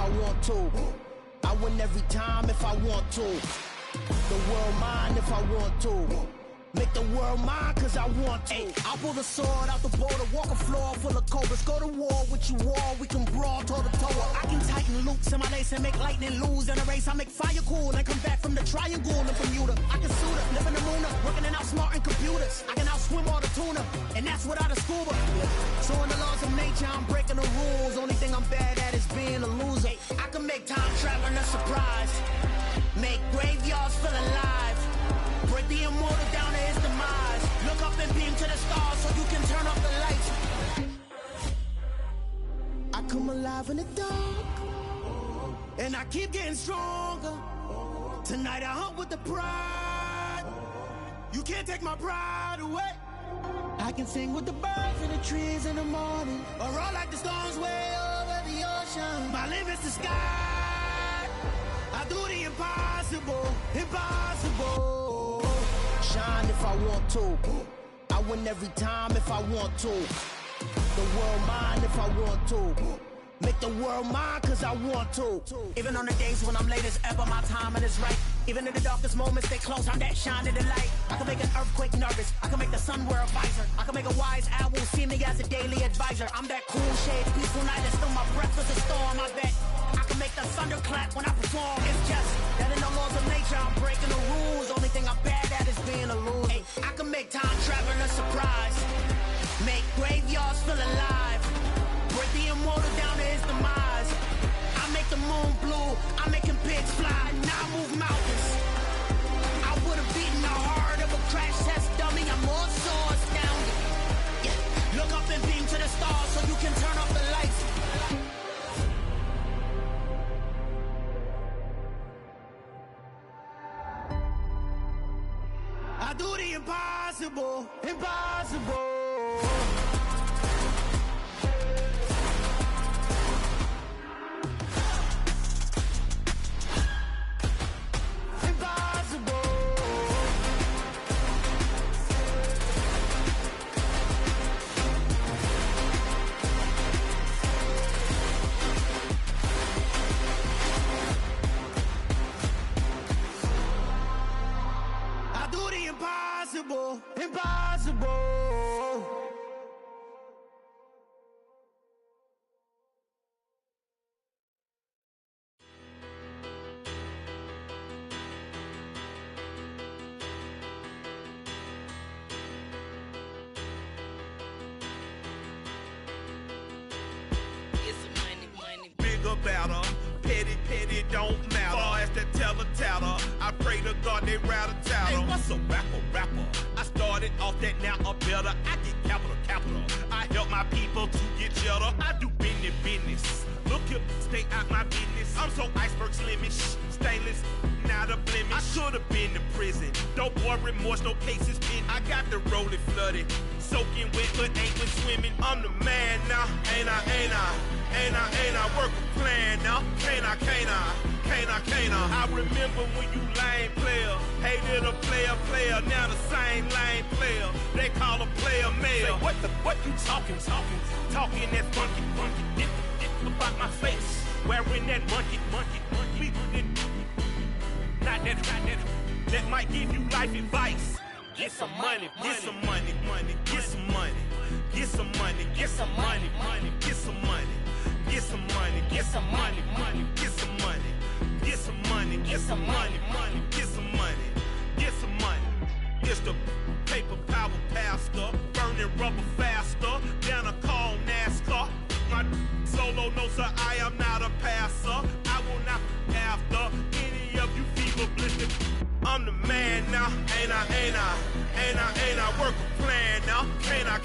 I want to. I win every time if I want to. The world mine if I want to. Make the world mine cause I want to. Ay, I'll pull the sword out the border, walk a floor full of cobras. Go to war with you all, we can brawl toe to toe. I can tighten loops in my lace and make lightning lose in a race. I make fire cool and come back from the triangle in Bermuda. I can suit up, live in the moon up, working and outsmarting computers. I can outswim all the tuna, and that's without a scuba. So in the laws of nature, I'm breaking the rules. Only thing I'm bad at is being a loser. Ay, I can make time traveling a surprise, make graveyards feel alive, break the immortal down to his demise. Look up and beam to the stars so you can turn off the lights. I come alive in the dark, and I keep getting stronger. Tonight I hunt with the pride. You can't take my pride away. I can sing with the birds and the trees in the morning, or roll like the storms way over the ocean. My limit's the sky. I do the impossible, impossible. Shine if I want to. I win every time if I want to. The world mine if I want to. Make the world mine cause I want to. Even on the days when I'm late as ever, my timing is right. Even in the darkest moments, stay close, I'm that shine in the light. I can make an earthquake nervous, I can make the sun wear a visor. I can make a wise owl see me as a daily advisor. I'm that cool shade, peaceful night, and still my breath is a storm, I bet. I can make the thunder clap when I perform. It's just that in the laws of nature, I'm breaking the rules. Only thing I'm bad at is being a loser. Ay, I can make time traveling a surprise, make graveyards feel alive, break the immortal down to his demise. I make the moon blue, I'm making pigs fly, now I move mountains. I would've beaten the heart of a crash test dummy. I'm more so astounded. Yeah. Look up and beam to the stars so you can turn off the lights. I do the impossible, impossible. Impossible, impossible. It's a money. Bigger battle, petty don't matter. Far as the teller, I pray to God they rattle tattle. Hey, what's a rapper? I started off that, now I'm better. I get capital. I help my people to get cheddar. I do business. Look here, stay out my business. I'm so iceberg slimish, stainless, not a blemish. I should've been in prison. Don't boy remorse, no cases pinned. I got the rolling flooded, soaking wet, but ain't been swimming. I'm the man now, ain't I work a plan now, can't I? I remember when you lame player, hated a player, now the same lame player, they call a player male. Say, what you talking that funky, get about my face, wearing that monkey, not that might give you life advice. Get some money, get some money, get some money, get some money, get some money, get some money, get some money, get some money, get some money, get some money, get some money, get some money, get some money. It's the paper power pastor, burning rubber faster than a call NASCAR. My solo, no sir, I am not a passer. I will not after any of you fever blistered. I'm the man now, ain't I work a plan now, can't I?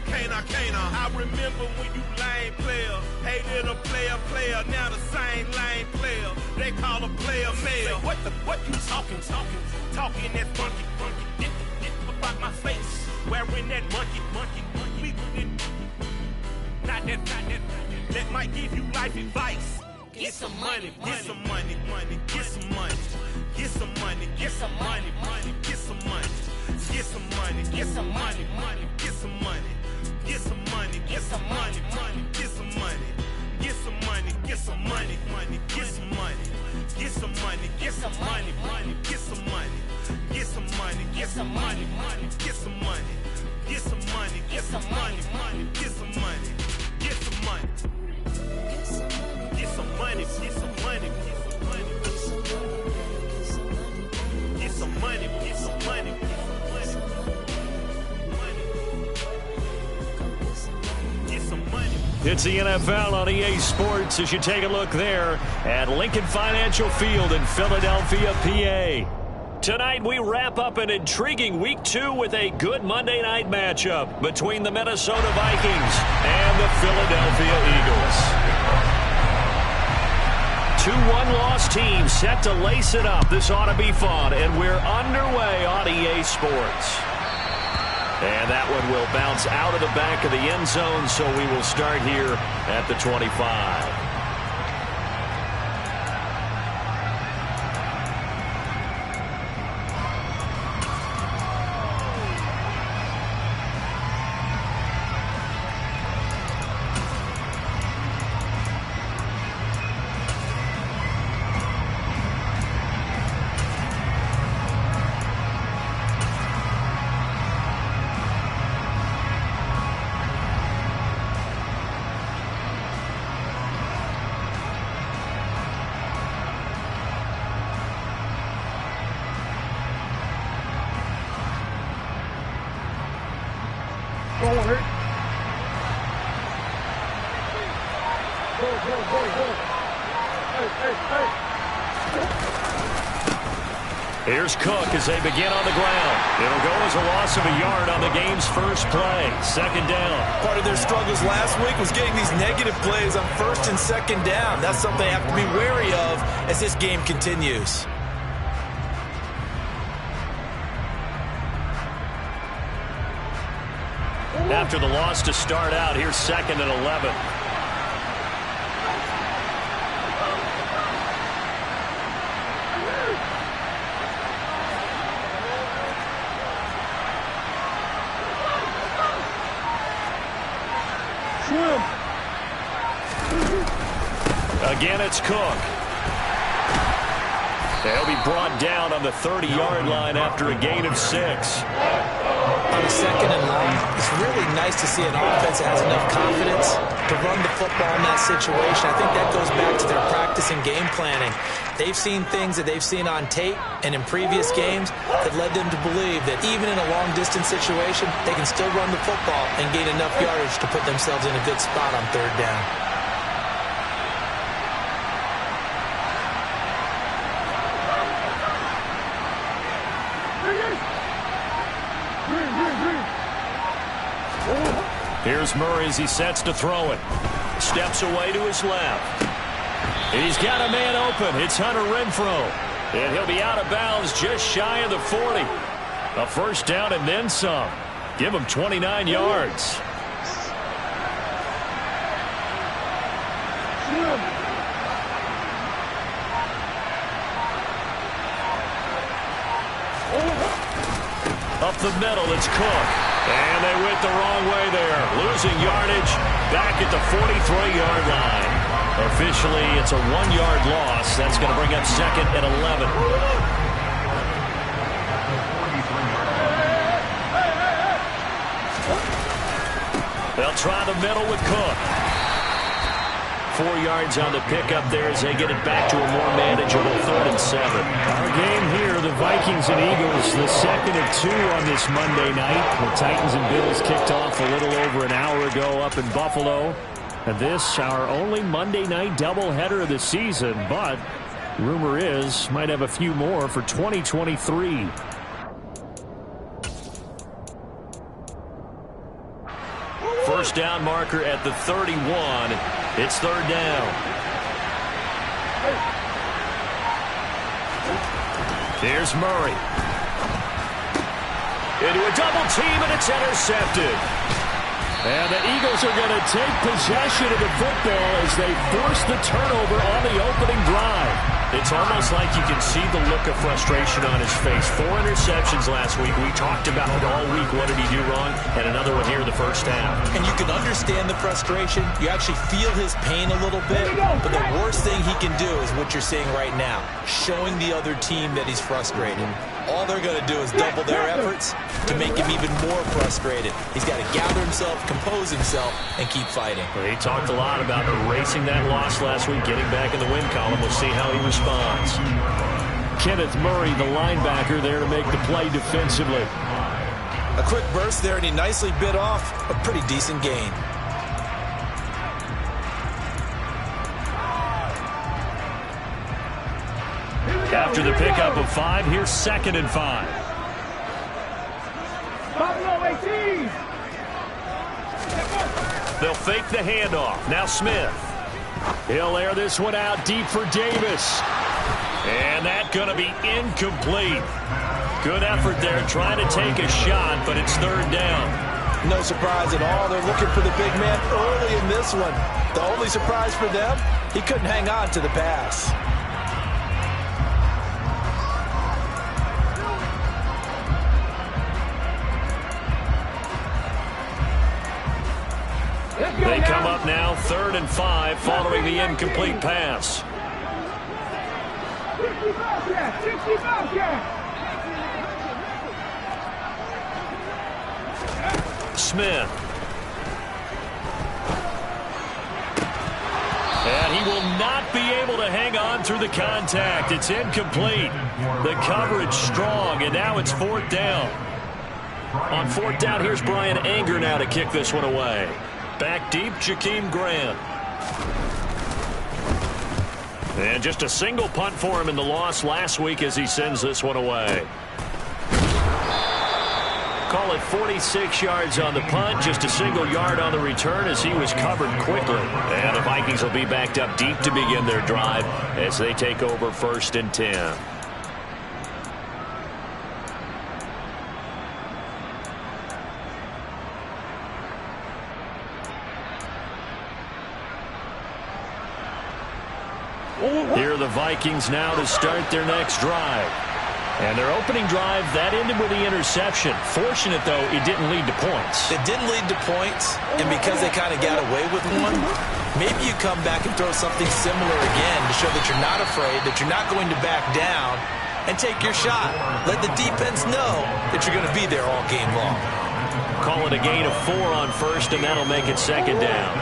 I remember when you lame player, hated a player, now the same lame player, they call a player male. Say, what you talking that funky, get about my face, wearing that monkey, not that might give you life advice. Get some money, get some money, get some money, get some money, get some money, get some money, get some money, get some money, get some money, get some money, get some money, get some money, get some money. get some money, money, get some money, get some money, get some money, money, get some money, get some money, get some money, money, get some money, get some money, get some money, money, get some money, get some money, get some money, get some money, get some money, get some money. It's the NFL on EA Sports as you take a look there at Lincoln Financial Field in Philadelphia, PA. Tonight we wrap up an intriguing Week 2 with a good Monday night matchup between the Minnesota Vikings and the Philadelphia Eagles. 2 one-loss teams set to lace it up. This ought to be fun, and we're underway on EA Sports. And that one will bounce out of the back of the end zone, so we will start here at the 25. Here's Cook as they begin on the ground. It'll go as a loss of a yard on the game's first play. Second down. Part of their struggles last week was getting these negative plays on first and second down. That's something they have to be wary of as this game continues. After the loss to start out, here's 2nd and 11. Again, it's Cook. They'll be brought down on the 30-yard line after a gain of 6. On a 2nd and long, it's really nice to see an offense that has enough confidence to run the football in that situation. I think that goes back to their practice and game planning. They've seen things that they've seen on tape and in previous games that led them to believe that even in a long-distance situation, they can still run the football and gain enough yardage to put themselves in a good spot on 3rd down. Here's Murray as he sets to throw it. Steps away to his left. He's got a man open. It's Hunter Renfrow. And he'll be out of bounds just shy of the 40. A first down and then some. Give him 29 yards. Up the middle, it's Cook. And they went the wrong way there. Losing yardage back at the 43-yard line. Officially, it's a 1-yard loss. That's going to bring up 2nd and 11. They'll try the middle with Cook. 4 yards on the pickup there as they get it back to a more manageable 3rd and 7. Our game here, the Vikings and Eagles, the 2nd of 2 on this Monday night. The Titans and Bills kicked off a little over an hour ago up in Buffalo. And this, our only Monday night doubleheader of the season, but rumor is might have a few more for 2023. First down marker at the 31. It's 3rd down. Here's Murray. Into a double team, and it's intercepted. And the Eagles are going to take possession of the football as they force the turnover on the opening drive. It's almost like you can see the look of frustration on his face. 4 interceptions last week. We talked about it all week. What did he do wrong? And another one here in the first half. And you can understand the frustration. You actually feel his pain a little bit. But the worst thing he can do is what you're seeing right now, showing the other team that he's frustrated. All they're going to do is double their efforts to make him even more frustrated. He's got to gather himself, compose himself, and keep fighting. Well, he talked a lot about erasing that loss last week, getting back in the win column. We'll see how he responds. Kenneth Murray, the linebacker, there to make the play defensively. A quick burst there, and he nicely bit off a pretty decent gain. After the pickup of 5, here's 2nd and 5. They'll fake the handoff. Now Smith. He'll air this one out deep for Davis. And that's going to be incomplete. Good effort there trying to take a shot, but it's 3rd down. No surprise at all. They're looking for the big man early in this one. The only surprise for them, he couldn't hang on to the pass. They come up now 3rd and 5 following the incomplete pass. Smith. And he will not be able to hang on through the contact. It's incomplete. The coverage strong, and now it's 4th down. On 4th down, here's Brian Anger now to kick this one away. Back deep, Jakeem Grant. And just a single punt for him in the loss last week as he sends this one away. Call it 46 yards on the punt, just a single yard on the return as he was covered quickly. And the Vikings will be backed up deep to begin their drive as they take over 1st and 10. Here are the Vikings now to start their next drive. And their opening drive, that ended with the interception. Fortunate, though, it didn't lead to points. It didn't lead to points, and because they kind of got away with one, maybe you come back and throw something similar again to show that you're not afraid, that you're not going to back down, and take your shot. Let the defense know that you're going to be there all game long. Call it a gain of 4 on 1st, and that'll make it 2nd down.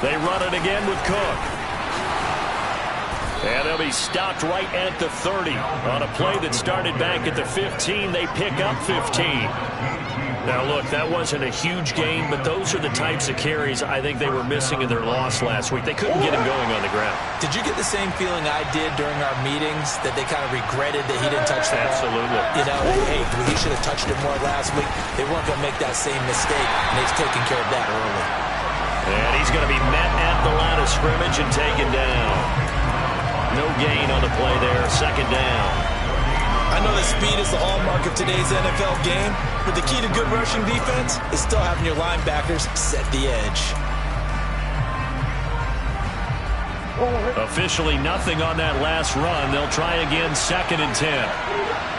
They run it again with Cook. And they'll be stopped right at the 30. On a play that started back at the 15, they pick up 15. Now, look, that wasn't a huge gain, but those are the types of carries I think they were missing in their loss last week. They couldn't get him going on the ground. Did you get the same feeling I did during our meetings, that they kind of regretted that he didn't touch the ball? Absolutely. You know, hey, he should have touched it more last week. They weren't going to make that same mistake, and they've taken care of that early. And he's going to be met at the line of scrimmage and taken down. No gain on the play there, 2nd down. I know that speed is the hallmark of today's NFL game, but the key to good rushing defense is still having your linebackers set the edge. Officially nothing on that last run. They'll try again, 2nd and 10.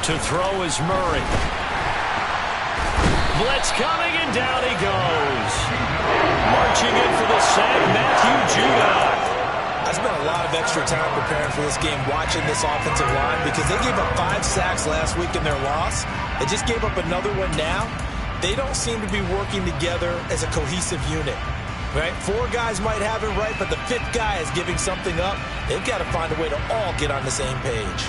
To throw is Murray. Blitz coming, and down he goes. Marching in for the sack, Matthew Judon. I spent a lot of extra time preparing for this game, watching this offensive line, because they gave up 5 sacks last week in their loss. They just gave up another one now. They don't seem to be working together as a cohesive unit. Right? 4 guys might have it right, but the 5th guy is giving something up. They've got to find a way to all get on the same page.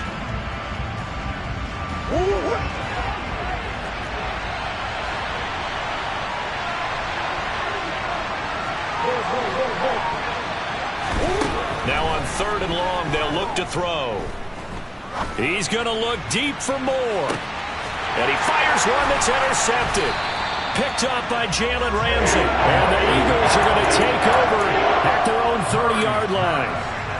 Now on 3rd and long, they'll look to throw. He's going to look deep for more. And he fires one that's intercepted. Picked up by Jalen Ramsey. And the Eagles are going to take over at their own 30-yard line.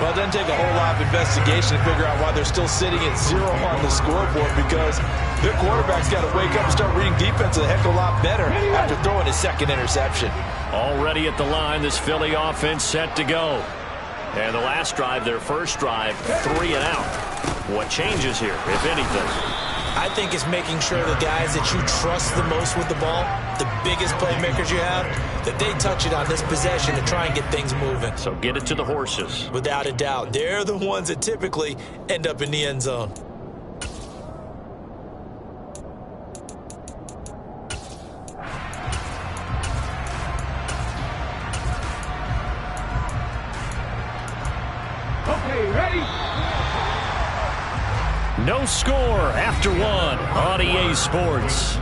Well, it doesn't take a whole lot of investigation to figure out why they're still sitting at 0 on the scoreboard, because their quarterback's got to wake up and start reading defense a heck of a lot better after throwing his second interception. Already at the line, this Philly offense set to go. And the last drive, their first drive, 3 and out. What changes here, if anything? I think it's making sure the guys that you trust the most with the ball, the biggest playmakers you have, that they touch it on this possession to try and get things moving. So get it to the horses. Without a doubt. They're the ones that typically end up in the end zone. Okay, ready? No score after 1 on EA Sports.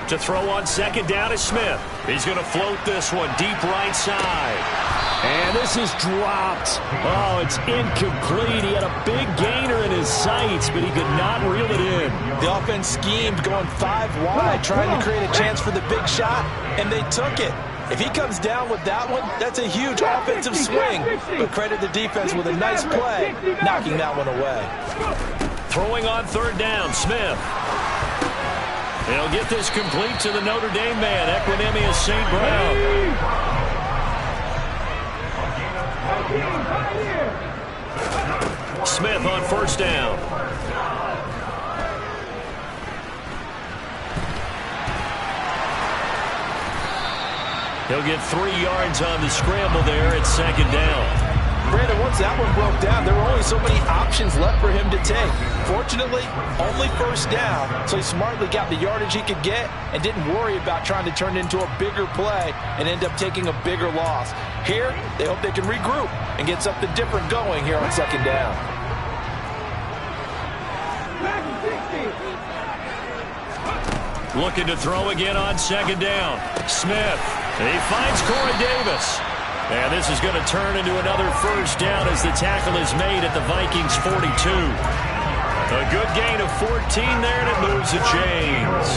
To throw on second down is Smith. He's going to float this one deep right side. And this is dropped. Oh, it's incomplete. He had a big gainer in his sights, but he could not reel it in. The offense schemed going 5 wide, trying to create a chance for the big shot, and they took it. If he comes down with that one, that's a huge offensive swing. But credit the defense with a nice play, knocking that one away. Throwing on third down, Smith. He'll get this complete to the Notre Dame man, Equanimous St. Brown. Smith on first down. He'll get 3 yards on the scramble there at second down. Brandon, once that one broke down, there were only so many options left for him to take. Fortunately, only first down, so he smartly got the yardage he could get and didn't worry about trying to turn it into a bigger play and end up taking a bigger loss. Here, they hope they can regroup and get something different going here on second down. Looking to throw again on second down. Smith, he finds Corey Davis. And this is going to turn into another first down as the tackle is made at the Vikings 42. A good gain of 14 there, and it moves the chains.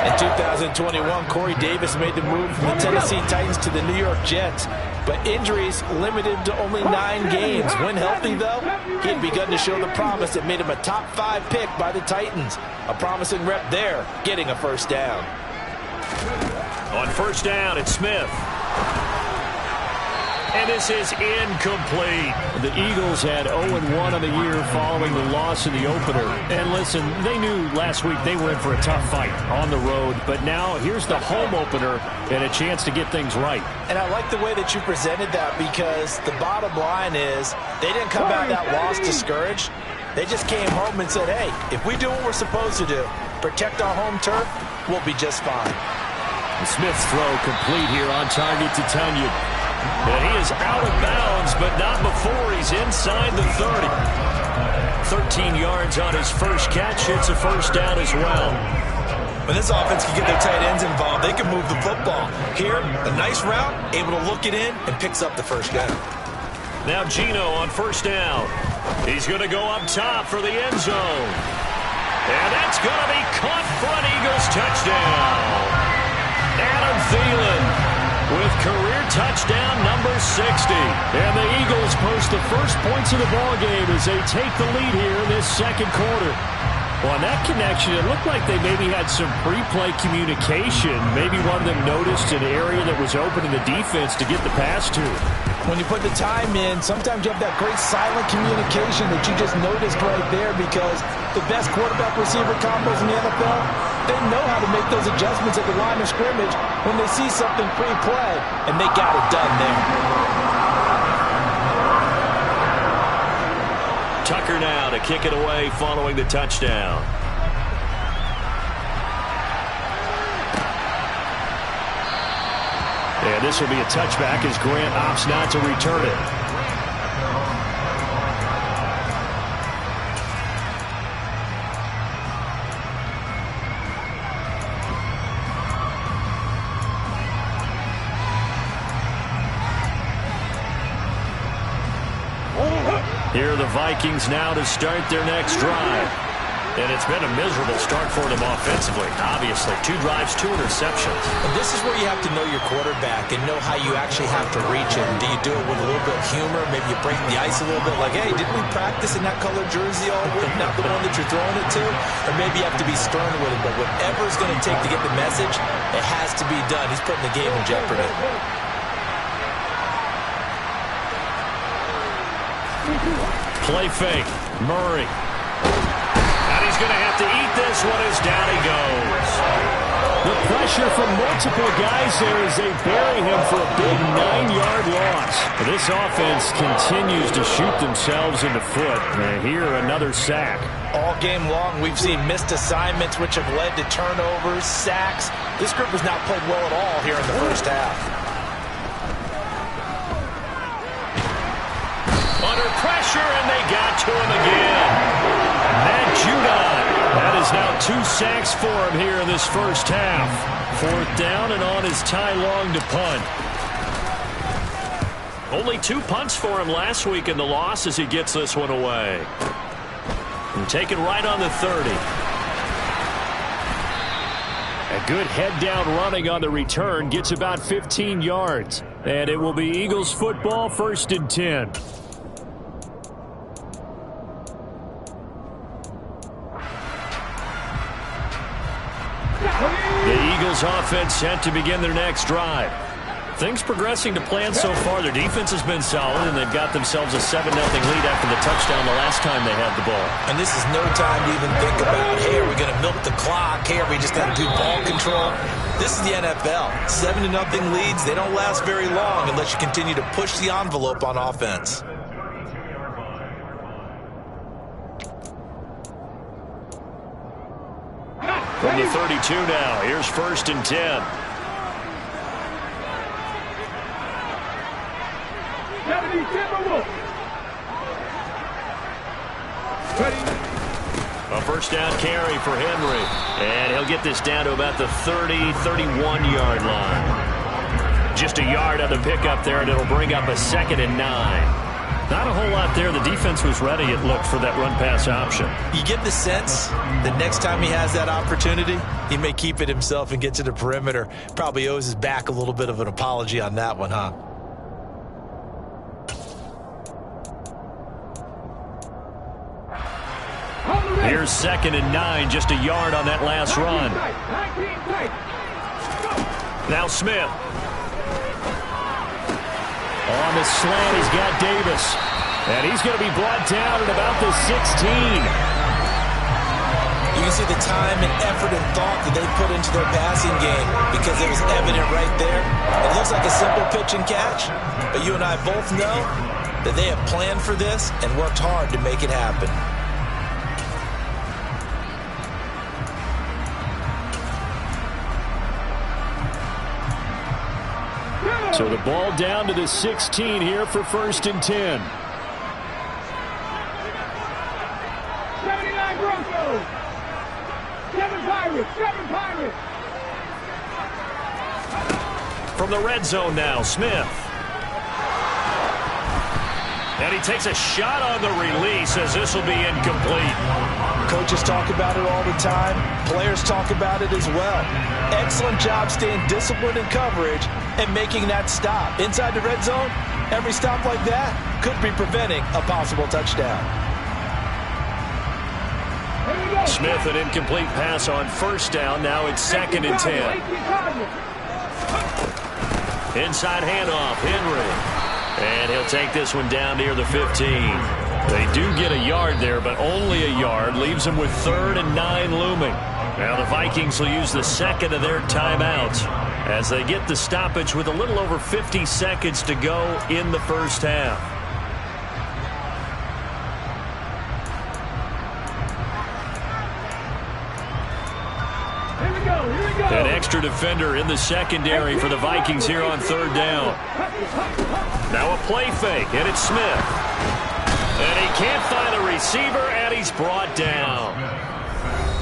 In 2021, Corey Davis made the move from the Tennessee Titans to the New York Jets, but injuries limited to only 9 games. When healthy, though, he had begun to show the promise that made him a top 5 pick by the Titans. A promising rep there, getting a first down. On first down, it's Smith. And this is incomplete. The Eagles had 0-1 on the year following the loss in the opener. And listen, they knew last week they were in for a tough fight on the road. But now here's the home opener and a chance to get things right. And I like the way that you presented that, because the bottom line is they didn't come out of that loss discouraged. They just came home and said, hey, if we do what we're supposed to do, protect our home turf, we'll be just fine. Smith's throw complete here on target to Tunyon. And he is out of bounds, but not before he's inside the 30. 13 yards on his first catch. It's a first down as well. When this offense can get their tight ends involved, they can move the football. Here, a nice route, able to look it in, and picks up the first down. Now Geno on first down. He's going to go up top for the end zone. And that's going to be caught front. Eagles touchdown. Adam Thielen with career touchdown number 60. And the Eagles post the first points of the ballgame as they take the lead here in this second quarter. Well, on that connection, it looked like they maybe had some pre-play communication. Maybe one of them noticed an area that was open in the defense to get the pass to. When you put the time in, sometimes you have that great silent communication that you just noticed right there, because the best quarterback-receiver combos in the NFL, they know how to make those adjustments at the line of scrimmage when they see something pre-play, and they got it done there. Tucker now to kick it away following the touchdown. And this will be a touchback as Grant opts not to return it. Here are the Vikings now to start their next drive. And it's been a miserable start for them offensively. Obviously, 2 drives, 2 interceptions. And this is where you have to know your quarterback and know how you actually have to reach him. Do you do it with a little bit of humor? Maybe you break the ice a little bit like, hey, didn't we practice in that colored jersey all week, not the one that you're throwing it to? Or maybe you have to be stern with him. But whatever it's going to take to get the message, it has to be done. He's putting the game in jeopardy. Play fake. Murray. And he's going to have to eat this one as down he goes. The pressure from multiple guys there as they bury him for a big 9-yard loss. This offense continues to shoot themselves in the foot. And here, another sack. All game long, we've seen missed assignments, which have led to turnovers, sacks. This group has not played well at all here in the first half. Under pressure, and they got to him again. Matt Judon. That is now 2 sacks for him here in this first half. 4th down, and on his Ty Long to punt. Only 2 punts for him last week in the loss as he gets this one away. And taken right on the 30. A good head-down running on the return gets about 15 yards. And it will be Eagles football, 1st and 10. The Eagles offense set to begin their next drive. Things progressing to plan so far. Their defense has been solid, and they've got themselves a 7-0 lead after the touchdown the last time they had the ball. And this is no time to even think about, hey, are we going to milk the clock? Hey, are we just going to do ball control? This is the NFL. 7-0 leads, they don't last very long unless you continue to push the envelope on offense. From the 32 now, here's 1st and 10. A first down carry for Henry. And he'll get this down to about the 30, 31-yard line. Just a yard on the pickup there, and it'll bring up a 2nd and 9. Not a whole lot there. The defense was ready, it looked, for that run-pass option. You get the sense that next time he has that opportunity, he may keep it himself and get to the perimeter. Probably owes his back a little bit of an apology on that one, huh? Here's 2nd and 9, just a yard on that last run. Now Smith. On the slant, he's got Davis. And he's going to be brought down at about the 16. You can see the time and effort and thought that they put into their passing game because it was evident right there. It looks like a simple pitch and catch, but you and I both know that they have planned for this and worked hard to make it happen. So the ball down to the 16 here for 1st and 10. 79 Broncos. 7 Pirates. 7 Pirates. From the red zone now, Smith. And he takes a shot on the release as this will be incomplete. Coaches talk about it all the time. Players talk about it as well. Excellent job staying disciplined in coverage and making that stop. Inside the red zone, every stop like that could be preventing a possible touchdown. Smith, an incomplete pass on 1st down. Now it's 2nd and 10. Inside handoff, Henry. And he'll take this one down near the 15. They do get a yard there, but only a yard. Leaves them with 3rd and 9 looming. Now the Vikings will use the 2nd of their timeouts as they get the stoppage with a little over 50 seconds to go in the first half. Here we go. An extra defender in the secondary for the Vikings here on 3rd down. Now a play fake, and it's Smith. And he can't find the receiver, and he's brought down.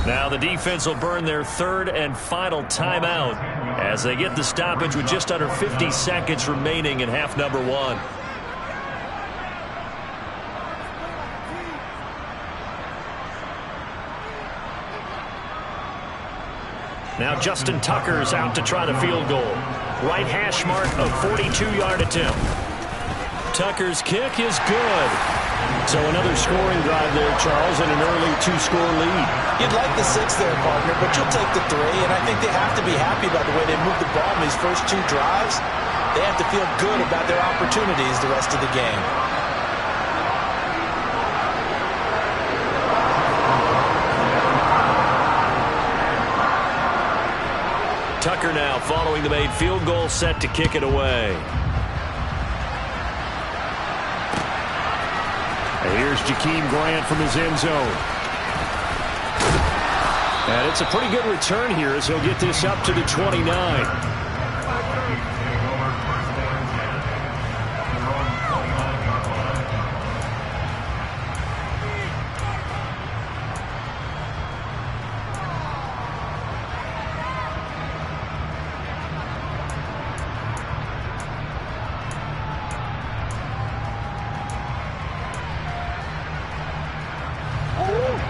Now the defense will burn their 3rd and final timeout as they get the stoppage with just under 50 seconds remaining in half number 1. Now Justin Tucker's out to try the field goal. Right hash mark of 42-yard attempt. Tucker's kick is good. So another scoring drive there, Charles, and an early 2-score lead. You'd like the 6 there, partner, but you'll take the 3, and I think they have to be happy about the way they moved the ball in these first 2 drives. They have to feel good about their opportunities the rest of the game. Tucker now following the made field goal, set to kick it away. And here's Jakeem Grant from his end zone. And it's a pretty good return here as he'll get this up to the 29.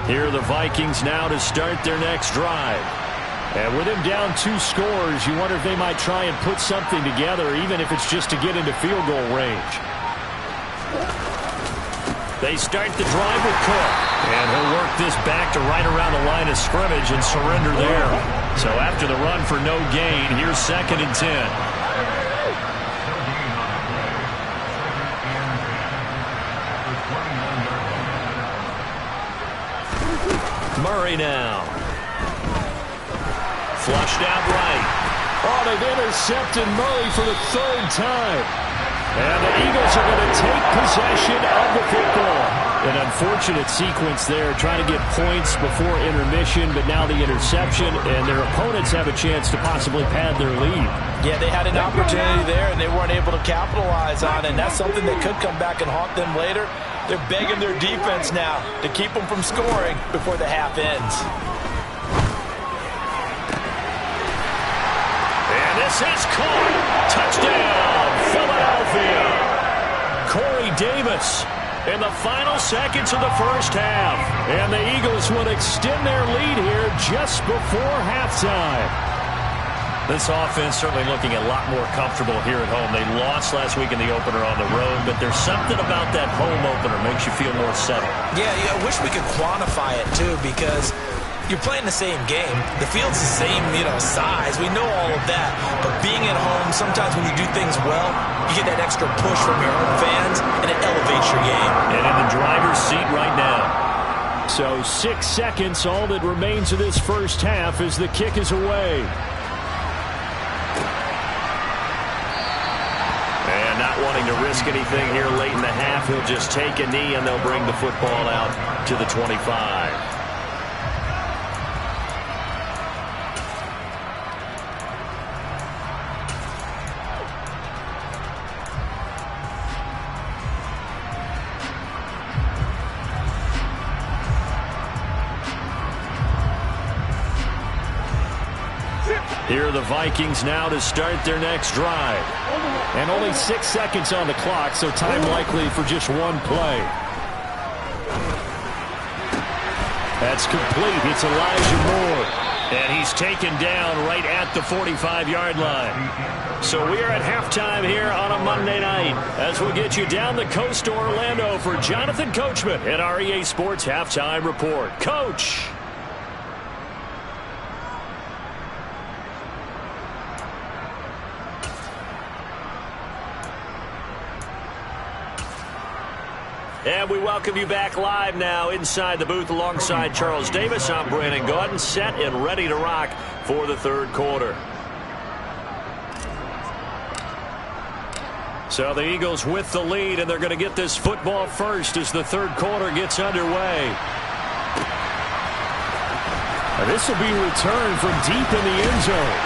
Here are the Vikings now to start their next drive. And with him down 2 scores, you wonder if they might try and put something together, even if it's just to get into field goal range. They start the drive with Cook. And he'll work this back to right around the line of scrimmage and surrender there. So after the run for no gain, here's 2nd and 10. Murray now. Flushed out right. Oh, they've intercepted Murray for the 3rd time. And the Eagles are going to take possession of the football. An unfortunate sequence there, trying to get points before intermission, but now the interception, and their opponents have a chance to possibly pad their lead. Yeah, they had an opportunity there, and they weren't able to capitalize on it, and that's something that could come back and haunt them later. They're begging their defense now to keep them from scoring before the half ends. And this is caught. Touchdown, Philadelphia. Corey Davis in the final seconds of the first half. And the Eagles will extend their lead here just before halftime. This offense certainly looking a lot more comfortable here at home. They lost last week in the opener on the road, but there's something about that home opener makes you feel more settled. Yeah, I wish we could quantify it, too, because you're playing the same game. The field's the same, size. We know all of that. But being at home, sometimes when you do things well, you get that extra push from your home fans, and it elevates your game. And in the driver's seat right now. So 6 seconds, all that remains of this first half as the kick is away. And not wanting to risk anything here late in the half, he'll just take a knee and they'll bring the football out to the 25. Here are the Vikings now to start their next drive. And only 6 seconds on the clock, so time likely for just one play. That's complete. It's Elijah Moore. And he's taken down right at the 45-yard line. So we are at halftime here on a Monday night as we'll get you down the coast to Orlando for Jonathan Coachman at our EA Sports Halftime Report. Coach. And we welcome you back live now inside the booth alongside Charles Davis. I'm Brandon Gaudin, set and ready to rock for the third quarter. So the Eagles with the lead, and they're going to get this football first as the third quarter gets underway. And this will be returned from deep in the end zone.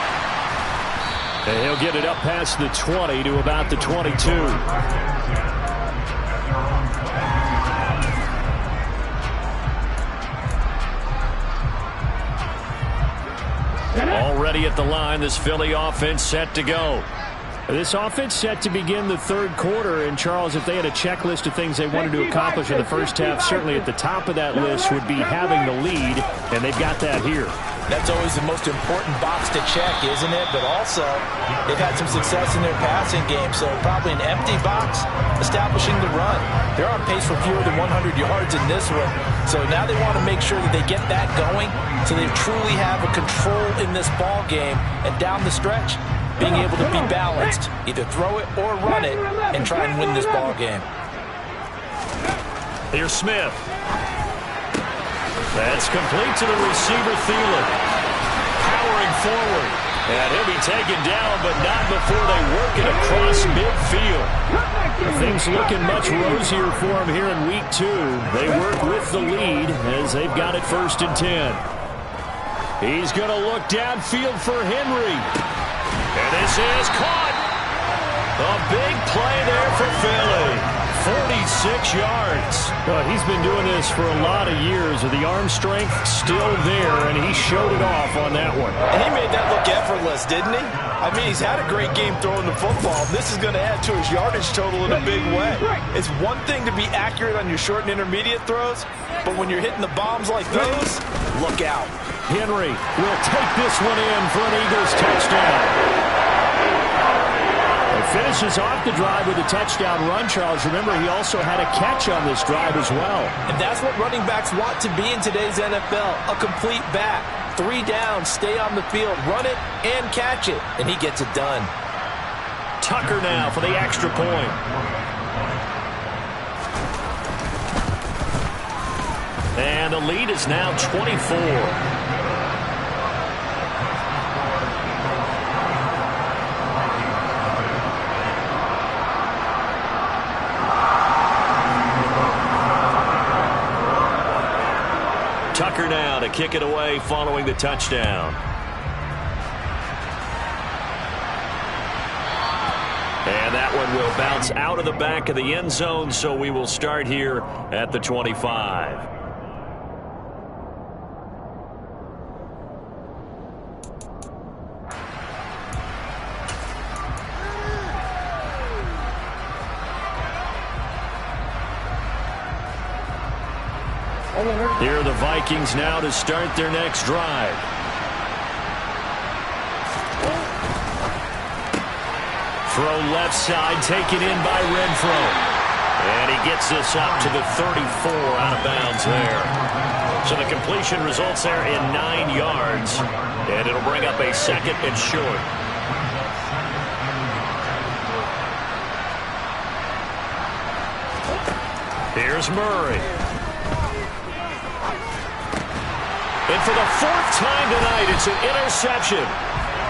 And he'll get it up past the 20 to about the 22. Already at the line, this Philly offense set to go. This offense set to begin the third quarter. And, Charles, if they had a checklist of things they wanted to accomplish in the first half, certainly at the top of that list would be having the lead, and they've got that here. That's always the most important box to check, isn't it? But also, they've had some success in their passing game, so probably an empty box establishing the run. They're on pace for fewer than 100 yards in this one, so now they want to make sure that they get that going so they truly have a control in this ball game, and down the stretch, being able to be balanced, either throw it or run it, and try and win this ball game. Here's Smith. That's complete to the receiver, Thielen. Powering forward. And he'll be taken down, but not before they work it across midfield. Things looking much rosier for him here in week 2. They work with the lead as they've got it 1st and 10. He's going to look downfield for Henry. And this is caught. A big play there for Philly. 46 yards. Well, he's been doing this for a lot of years with the arm strength still there, and he showed it off on that one. And he made that look effortless, didn't he? I mean, he's had a great game throwing the football. This is going to add to his yardage total in a big way. It's one thing to be accurate on your short and intermediate throws, but when you're hitting the bombs like those, look out. Henry will take this one in for an Eagles touchdown. Finishes off the drive with a touchdown run, Charles. Remember, he also had a catch on this drive as well. And that's what running backs want to be in today's NFL, a complete back. 3 down, stay on the field, run it, and catch it. And he gets it done. Tucker now for the extra point. And the lead is now 24. Tucker now to kick it away following the touchdown. And that one will bounce out of the back of the end zone, so we will start here at the 25. Here are the Vikings now to start their next drive. Throw left side, taken in by Renfro. And he gets this up to the 34 out of bounds there. So the completion results there in 9 yards. And it'll bring up a 2nd and short. Here's Murray. And for the 4th time tonight, it's an interception.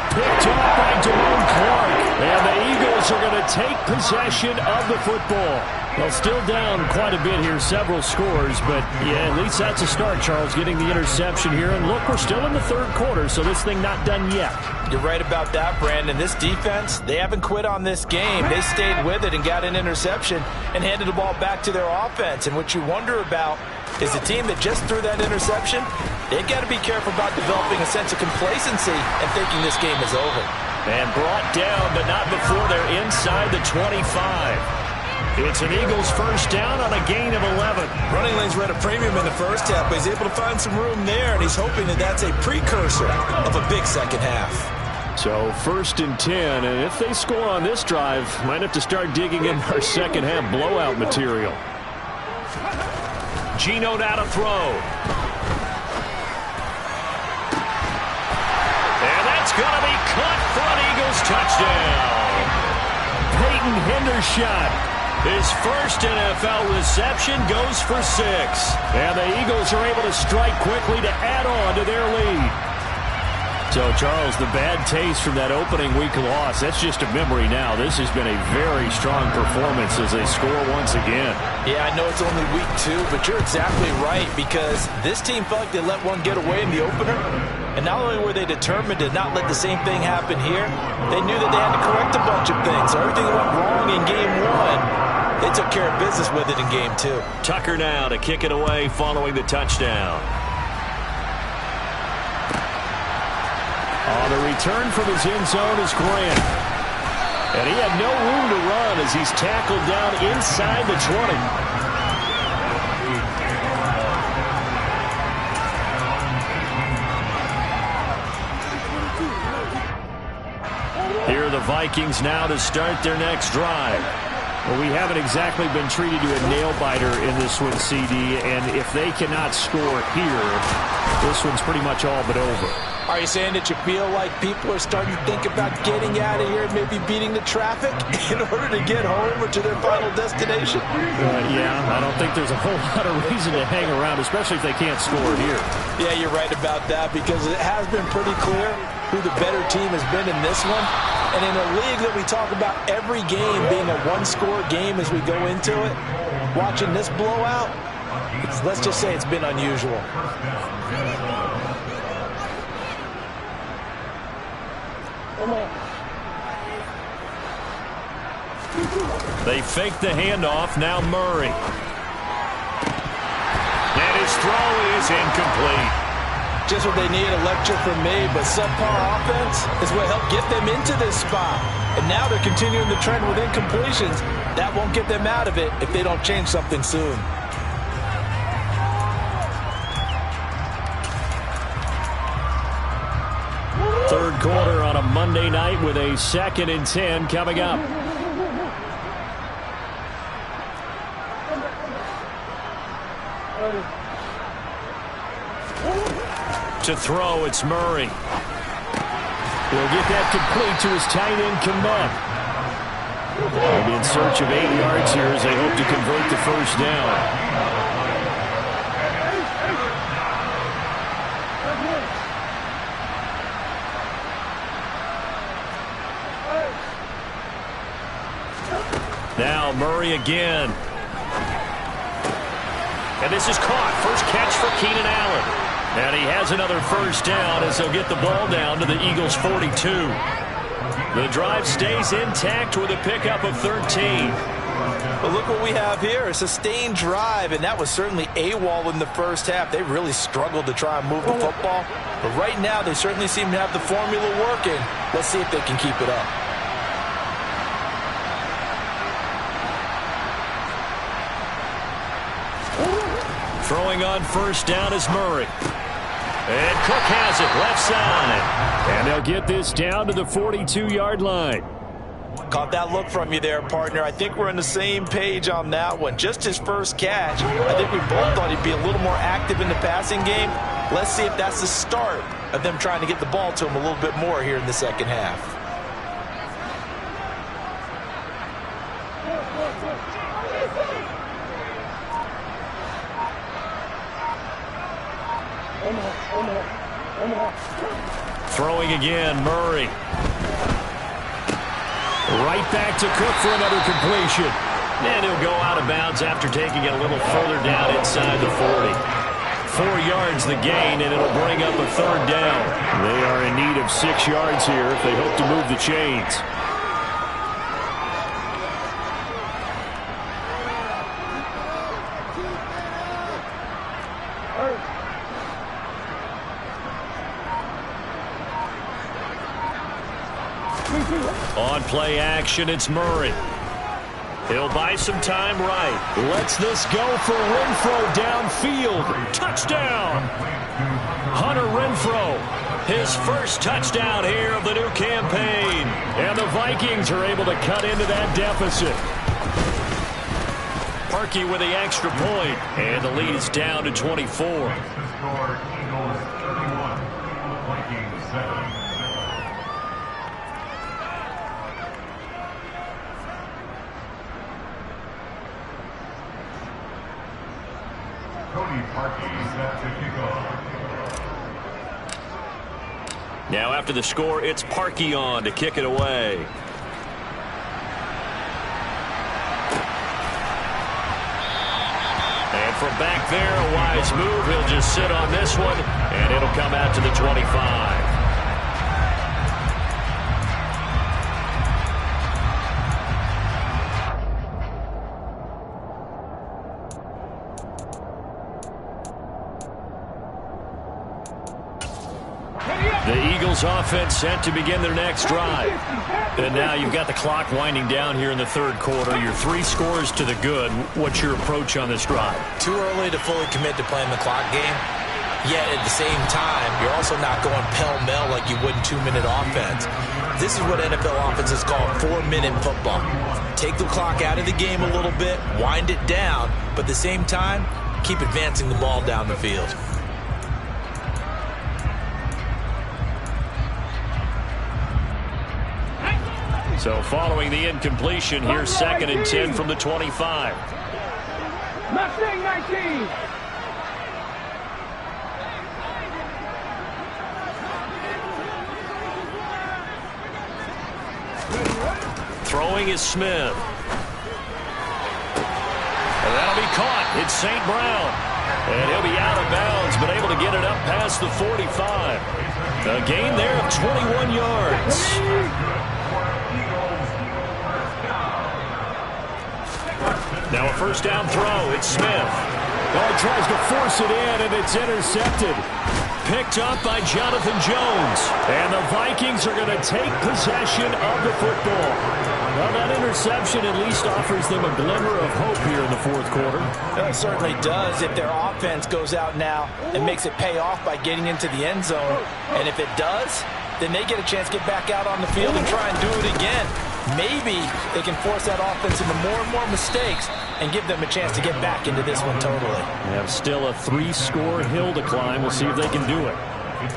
Picked up by Jerome Clark. And the Eagles are going to take possession of the football. Well, still down quite a bit here, several scores. But, yeah, at least that's a start, Charles, getting the interception here. And, look, we're still in the 3rd quarter, so this thing not done yet. You're right about that, Brandon. This defense, they haven't quit on this game. They stayed with it and got an interception and handed the ball back to their offense. And what you wonder about is the team that just threw that interception, they've got to be careful about developing a sense of complacency and thinking this game is over. And brought down, but not before they're inside the 25. It's an Eagles 1st down on a gain of 11. Running lanes were at a premium in the first half, but he's able to find some room there, and he's hoping that that's a precursor of a big second half. So 1st and 10, and if they score on this drive, might have to start digging in our second half blowout material. Geno now to throw. And that's going to be caught for an Eagles touchdown. Peyton Hendershot. His first NFL reception goes for 6. And the Eagles are able to strike quickly to add on to their lead. So, Charles, the bad taste from that opening week loss, that's just a memory now. This has been a very strong performance as they score once again. Yeah, I know it's only week 2, but you're exactly right, because this team felt like they let one get away in the opener. And not only were they determined to not let the same thing happen here, they knew that they had to correct a bunch of things. So everything went wrong in game 1. They took care of business with it in game 2. Tucker now to kick it away following the touchdown. On the return from his end zone is Grant. And he had no room to run as he's tackled down inside the 20. Here are the Vikings now to start their next drive. Well, we haven't exactly been treated to a nail-biter in this one, CD, and if they cannot score here, this one's pretty much all but over. Are you saying that you feel like people are starting to think about getting out of here and maybe beating the traffic in order to get home or to their final destination? Yeah, I don't think there's a whole lot of reason to hang around, especially if they can't score here. Yeah, you're right about that because it has been pretty clear who the better team has been in this one. And in a league that we talk about every game being a one-score game as we go into it, watching this blowout, let's just say it's been unusual. They fake the handoff. Now Murray. And his throw is incomplete. Just what they need, a lecture from me, but subpar offense is what helped get them into this spot. And now they're continuing the trend with incompletions. That won't get them out of it if they don't change something soon. Third quarter on a Monday night with a 2nd and 10 coming up. To throw, it's Murray. He'll get that complete to his tight end, Kmet. They'll be in search of 8 yards here as they hope to convert the first down. Now Murray again. And this is caught. First catch for Keenan Allen. And he has another first down as they'll get the ball down to the Eagles' 42. The drive stays intact with a pickup of 13. But look what we have here, a sustained drive, and that was certainly AWOL in the first half. They really struggled to try and move the football. But right now, they certainly seem to have the formula working. Let's see if they can keep it up. Throwing on first down is Murray. And Cook has it left side. And they'll get this down to the 42-yard line. Caught that look from you there, partner. I think we're on the same page on that one. Just his first catch. I think we both thought he'd be a little more active in the passing game. Let's see if that's the start of them trying to get the ball to him a little bit more here in the second half. Throwing again, Murray. Right back to Cook for another completion. And he'll go out of bounds after taking it a little further down inside the 40. 4 yards the gain, and it'll bring up a third down. They are in need of 6 yards here if they hope to move the chains. On play action, it's Murray. He'll buy some time right. Lets this go for Renfro downfield. Touchdown! Hunter Renfro, his first touchdown here of the new campaign. And the Vikings are able to cut into that deficit. Parkey with the extra point, and the lead is down to 24. Now after the score, it's Parkey on to kick it away. And from back there, a wise move. He'll just sit on this one, and it'll come out to the 25. Eagles offense set to begin their next drive. And now you've got the clock winding down here in the third quarter. Your 3 scores to the good. What's your approach on this drive? Too early to fully commit to playing the clock game. Yet at the same time, you're also not going pell-mell like you would in 2-minute offense. This is what NFL offenses call 4-minute football. Take the clock out of the game a little bit, wind it down, but at the same time, keep advancing the ball down the field. So following the incompletion, here's 2nd and 10 from the 25. Mustang 19. Throwing is Smith. And that'll be caught. It's St. Brown. And he'll be out of bounds, but able to get it up past the 45. A gain there of 21 yards. Now a first down throw. It's Smith. Well, he tries to force it in, and it's intercepted. Picked up by Jonathan Jones. And the Vikings are going to take possession of the football. Well, that interception at least offers them a glimmer of hope here in the fourth quarter. It certainly does if their offense goes out now and makes it pay off by getting into the end zone. And if it does, then they get a chance to get back out on the field and try and do it again. Maybe they can force that offense into more and more mistakes and give them a chance to get back into this one totally. They have still a 3-score hill to climb. We'll see if they can do it.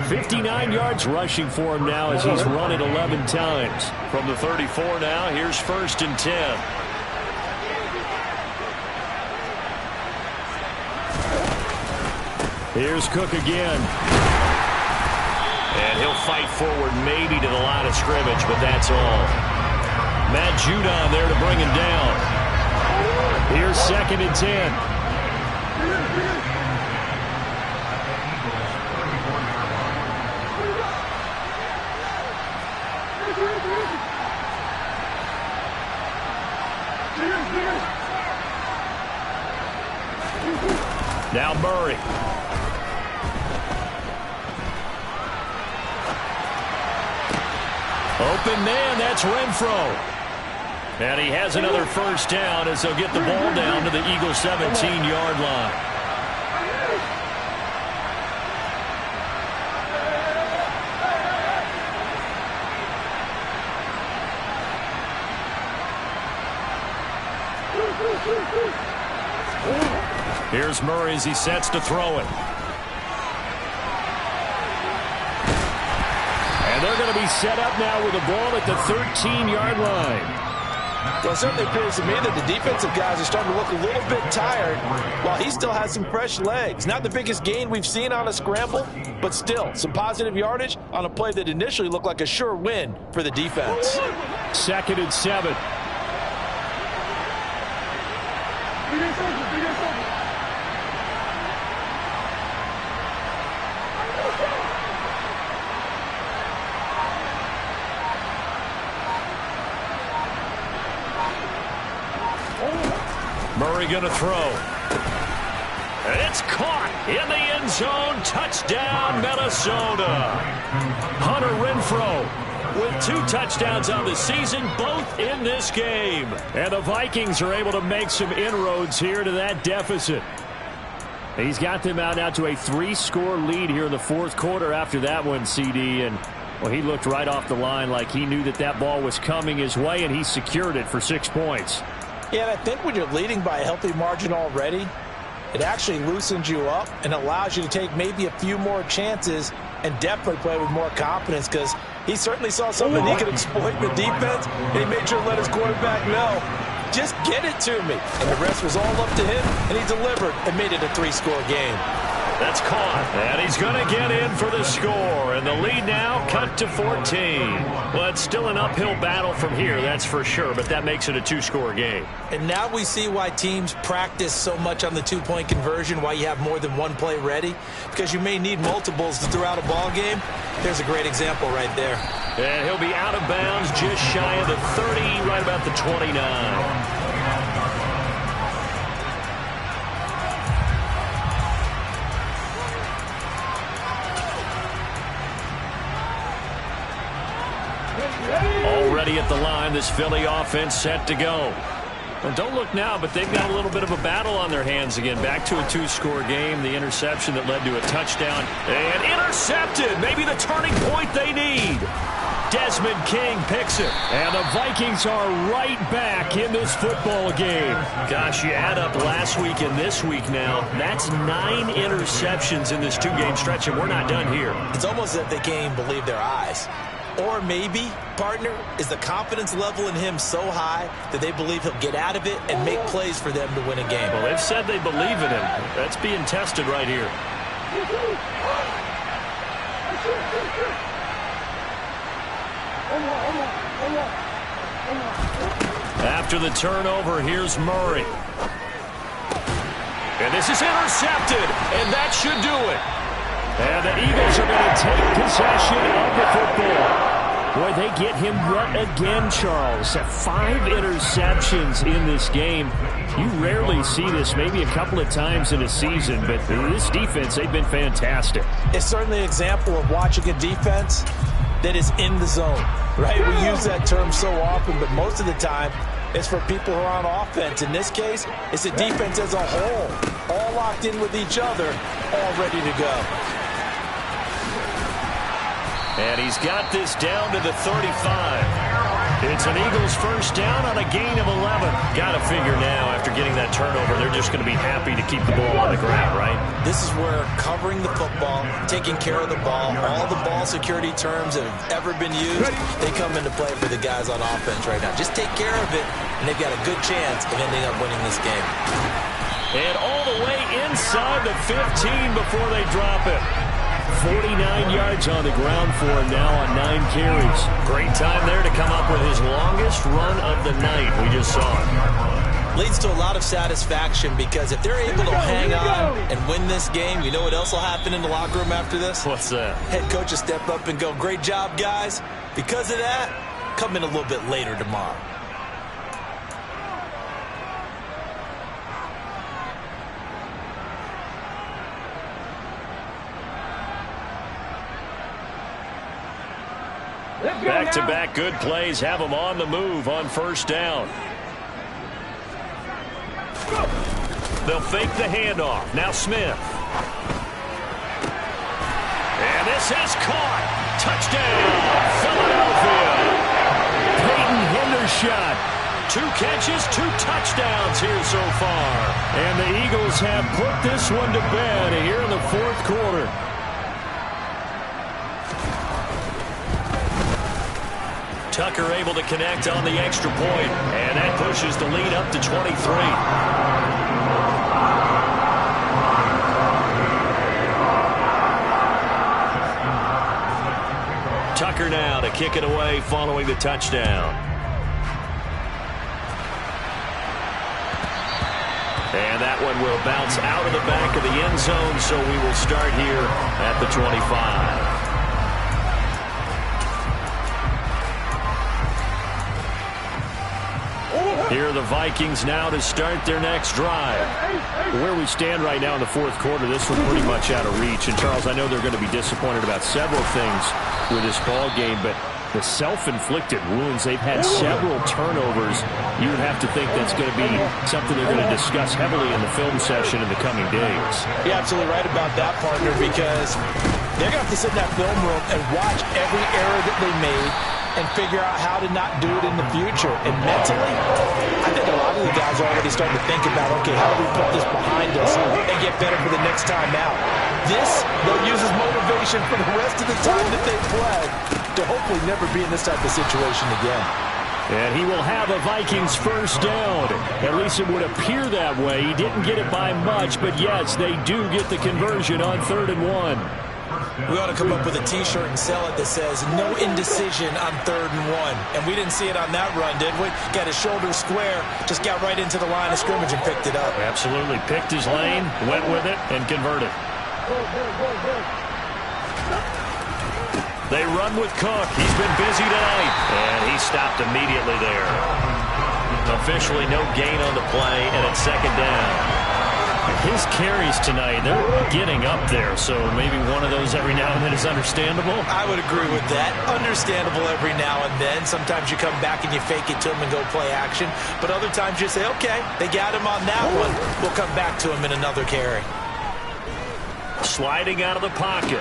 59 yards rushing for him now as he's run it 11 times. From the 34 now, here's 1st and 10. Here's Cook again. And he'll fight forward maybe to the line of scrimmage, but that's all. Matt Judon there to bring him down. Here's 2nd and 10. Now Murray. Open man, that's Renfro. And he has another first down as they'll get the ball down to the Eagles' 17-yard line. Here's Murray as he sets to throw it. And they're going to be set up now with the ball at the 13-yard line. Well, it certainly appears to me that the defensive guys are starting to look a little bit tired while he still has some fresh legs. Not the biggest gain we've seen on a scramble, but still some positive yardage on a play that initially looked like a sure win for the defense. 2nd and 7. Murray going to throw. It's caught in the end zone. Touchdown, Minnesota. Hunter Renfro with 2 touchdowns on the season, both in this game. And the Vikings are able to make some inroads here to that deficit. He's got them out now to a 3-score lead here in the fourth quarter after that one, CD. And, well, he looked right off the line like he knew that that ball was coming his way, and he secured it for 6 points. Yeah, and I think when you're leading by a healthy margin already, it actually loosens you up and allows you to take maybe a few more chances and definitely play with more confidence because he certainly saw something he could exploit in the defense, and he made sure to let his quarterback know, just get it to me. And the rest was all up to him, and he delivered and made it a 3-score game. That's caught, and he's going to get in for the score, and the lead now cut to 14. Well, it's still an uphill battle from here, that's for sure, but that makes it a 2-score game. And now we see why teams practice so much on the 2-point conversion, why you have more than one play ready, because you may need multiples throughout a ball game. There's a great example right there. And he'll be out of bounds just shy of the 30, right about the 29. the line. This Philly offense set to go. Well, don't look now, but they've got a little bit of a battle on their hands again. Back to a two-score game. The interception that led to a touchdown. And intercepted. Maybe the turning point they need. Desmond King picks it. And the Vikings are right back in this football game. Gosh, you add up last week and this week now. That's 9 interceptions in this two-game stretch, and we're not done here. It's almost as if they can't even believe their eyes. Or maybe, partner, is the confidence level in him so high that they believe he'll get out of it and make plays for them to win a game. Well, they've said they believe in him. That's being tested right here. After the turnover, here's Murray. And this is intercepted, and that should do it. And the Eagles are going to take possession of the football. Boy, they get him yet again, Charles. 5 interceptions in this game. You rarely see this, maybe a couple of times in a season, but this defense, they've been fantastic. It's certainly an example of watching a defense that is in the zone, right? We use that term so often, but most of the time, it's for people who are on offense. In this case, it's a defense as a whole, all locked in with each other, all ready to go. And he's got this down to the 35. It's an Eagles first down on a gain of 11. Got to figure now, after getting that turnover, they're just going to be happy to keep the ball on the ground, right? This is where covering the football, taking care of the ball, all the ball security terms that have ever been used, they come into play for the guys on offense right now. Just take care of it, and they've got a good chance of ending up winning this game. And all the way inside the 15 before they drop it. 49 yards on the ground for him now on 9 carries. Great time there to come up with his longest run of the night. We just saw it. Leads to a lot of satisfaction because if they're able to hang on and win this game, you know what else will happen in the locker room after this? What's that? Head coach will step up and go, great job, guys. Because of that, come in a little bit later tomorrow. Back-to-back good plays have them on the move on first down. They'll fake the handoff. Now Smith. And this is caught. Touchdown, Philadelphia. Peyton Hendershot. 2 catches, 2 touchdowns here so far. And the Eagles have put this one to bed here in the fourth quarter. Tucker able to connect on the extra point, and that pushes the lead up to 23. Tucker now to kick it away following the touchdown. And that one will bounce out of the back of the end zone, so we will start here at the 25. Here are the Vikings now to start their next drive. Where we stand right now in the fourth quarter, this one's pretty much out of reach. And, Charles, I know they're going to be disappointed about several things with this ball game, but the self-inflicted wounds, they've had several turnovers. You would have to think that's going to be something they're going to discuss heavily in the film session in the coming days. You're absolutely right about that, partner, because they're going to have to sit in that film room and watch every error that they made and figure out how to not do it in the future. And mentally, I think a lot of the guys are already starting to think about, okay, how do we put this behind us and get better for the next time out? This, they'll use as motivation for the rest of the time that they play to hopefully never be in this type of situation again. And he will have a Vikings first down. At least it would appear that way. He didn't get it by much, but yes, they do get the conversion on 3rd and 1. We ought to come up with a T-shirt and sell it that says, no indecision on 3rd and 1. And we didn't see it on that run, did we? Got his shoulder square, just got right into the line of scrimmage and picked it up. Absolutely. Picked his lane, went with it, and converted. They run with Cook. He's been busy tonight. And he stopped immediately there. Officially no gain on the play, and it's 2nd down. His these carries tonight, they're getting up there, so maybe one of those every now and then is understandable. I would agree with that. Understandable every now and then. Sometimes you come back and you fake it to them and go play action, but other times you say, okay, they got him on that one. We'll come back to him in another carry. Sliding out of the pocket.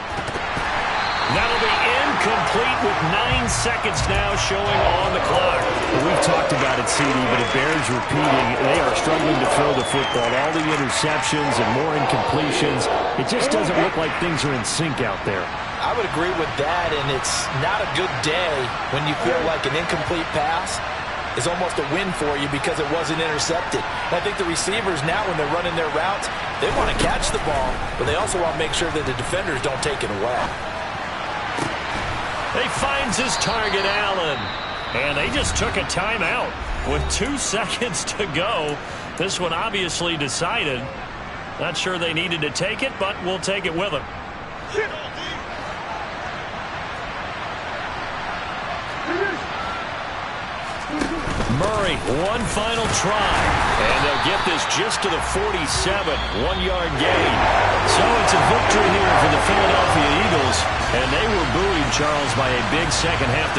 That'll be incomplete with 9 seconds now showing on the clock. We've talked about it, CD, but it bears repeating. They are struggling to throw the football. All the interceptions and more incompletions. It just doesn't look like things are in sync out there. I would agree with that, and it's not a good day when you feel like an incomplete pass is almost a win for you because it wasn't intercepted. And I think the receivers now, when they're running their routes, they want to catch the ball, but they also want to make sure that the defenders don't take it away. He finds his target, Allen. And they just took a timeout with 2 seconds to go. This one obviously decided. Not sure they needed to take it, but we'll take it with them. Murray, one final try. And they'll get this just to the 47. 1-yard gain. So it's a victory here for the Philadelphia Eagles. And they were buoyed, Charles, by a big second half.